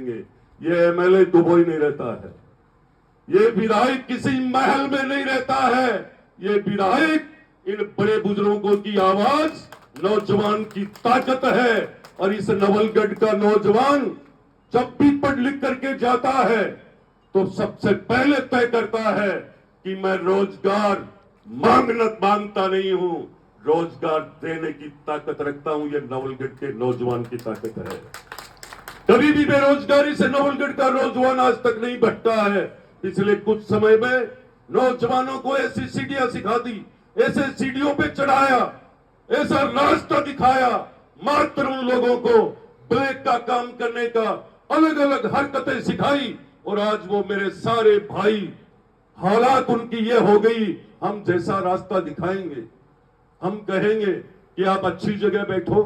ये MLA Dubai नहीं रहता है, ये विधायक किसी महल में नहीं रहता है, ये विधायक इन बड़े बुजुर्गों की आवाज नौजवान की ताकत है। और इस नवलगढ़ का नौजवान जब भी पढ़ लिख करके जाता है तो सबसे पहले तय करता है कि मैं रोजगार मांगता नहीं हूं, रोजगार देने की ताकत रखता हूं। ये नवलगढ़ के नौजवान की ताकत है। कभी भी बेरोजगारी से नवलगढ़ का नौजवान आज तक नहीं भटका है। पिछले कुछ समय में नौजवानों को ऐसी सीढ़ियां सिखा दी, ऐसे सीढ़ियों पे चढ़ाया, ऐसा रास्ता दिखाया, मात्र उन लोगों को ब्लैक का काम करने का अलग अलग हरकतें सिखाई। और आज वो मेरे सारे भाई, हालात उनकी ये हो गई, हम जैसा रास्ता दिखाएंगे, हम कहेंगे कि आप अच्छी जगह बैठो,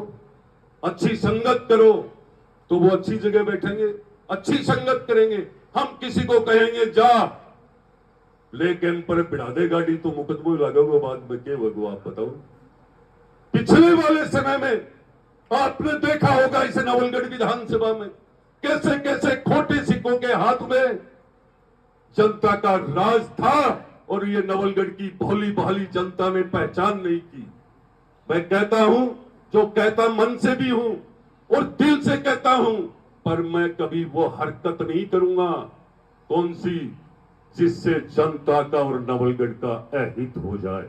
अच्छी संगत करो, तो वो अच्छी जगह बैठेंगे, अच्छी संगत करेंगे। हम किसी को कहेंगे जा ले कैंप पर बिठा दे गाड़ी, तो मुकदमे लगोगे बाद में क्या होगा आप बताओ। पिछले वाले समय में आपने देखा होगा इस नवलगढ़ विधानसभा में कैसे कैसे खोटे सिक्कों के हाथ में जनता का राज था और ये नवलगढ़ की भोली भाली जनता ने पहचान नहीं की। मैं कहता हूं, जो कहता मन से भी हूं और दिल से कहता हूं, पर मैं कभी वो हरकत नहीं करूंगा कौन सी जिससे जनता का और नवलगढ़ का अहित हो जाए।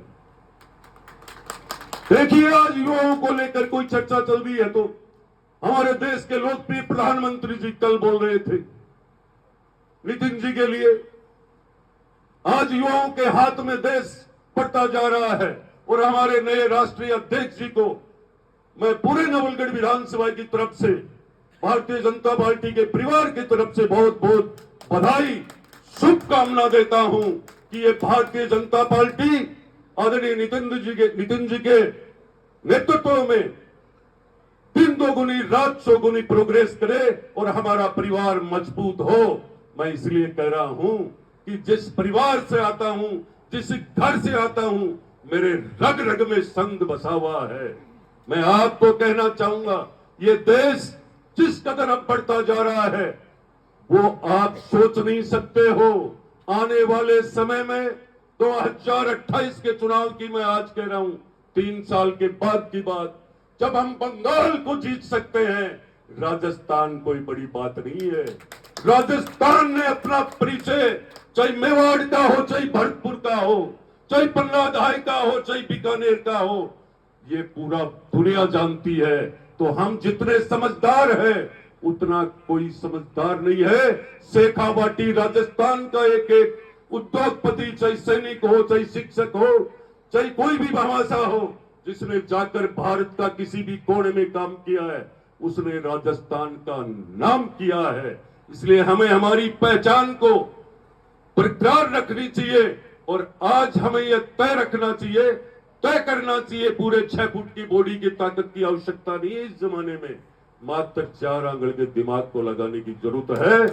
देखिए आज युवाओं को लेकर कोई चर्चा चल रही है, तो हमारे देश के लोकप्रिय प्रधानमंत्री जी कल बोल रहे थे नितिन जी के लिए, आज युवाओं के हाथ में देश बढ़ता जा रहा है। और हमारे नए राष्ट्रीय अध्यक्ष जी को मैं पूरे नवलगढ़ विधानसभा की तरफ से, भारतीय जनता पार्टी के परिवार की तरफ से बहुत बहुत बधाई, शुभकामना देता हूं कि ये भारतीय जनता पार्टी आदरणीय नितिन जी के नेतृत्व में दिन दोगुनी रात चौगुनी प्रोग्रेस करे और हमारा परिवार मजबूत हो। मैं इसलिए कह रहा हूं कि जिस परिवार से आता हूं, जिस घर से आता हूं, मेरे रग रग में संग बसा हुआ है। मैं आपको कहना चाहूंगा, ये देश जिस कदर अब बढ़ता जा रहा है वो आप सोच नहीं सकते हो। आने वाले समय में 2028 के चुनाव की मैं आज कह रहा हूं, 3 साल के बाद की बात, जब हम बंगाल को जीत सकते हैं, राजस्थान कोई बड़ी बात नहीं है। राजस्थान ने अपना परिचय चाहे मेवाड़ का हो, चाहे भरतपुर का हो, चाहे पन्ना धाय का हो, चाहे बीकानेर का हो, ये पूरा दुनिया जानती है। तो हम जितने समझदार हैं उतना कोई समझदार नहीं है। शेखावाटी राजस्थान का एक एक उद्योगपति, चाहे सैनिक हो, चाहे शिक्षक हो, चाहे कोई भी भाषा हो, जिसने जाकर भारत का किसी भी कोने में काम किया है, उसने राजस्थान का नाम किया है। इसलिए हमें हमारी पहचान को बरकरार रखनी चाहिए और आज हमें यह तय रखना चाहिए, तय करना चाहिए, पूरे 6 फुट की बॉडी की ताकत की आवश्यकता नहीं है इस जमाने में, मात्र 4 आंगल के दिमाग को लगाने की जरूरत है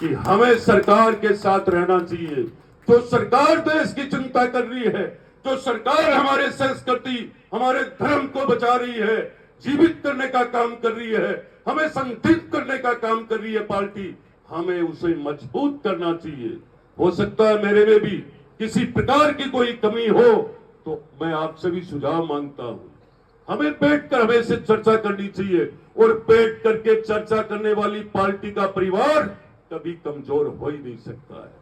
कि हमें सरकार के साथ रहना चाहिए। जो सरकार देश की चिंता कर रही है, जो सरकार हमारे संस्कृति, हमारे धर्म को बचा रही है, जीवित करने का काम कर रही है, हमें संगठित करने का काम कर रही है पार्टी, हमें उसे मजबूत करना चाहिए। हो सकता है मेरे में भी किसी प्रकार की कोई कमी हो तो मैं आपसे भी सुझाव मांगता हूं। हमें बैठकर हमें से चर्चा करनी चाहिए और बैठ करके चर्चा करने वाली पार्टी का परिवार कभी कमजोर हो ही नहीं सकता है।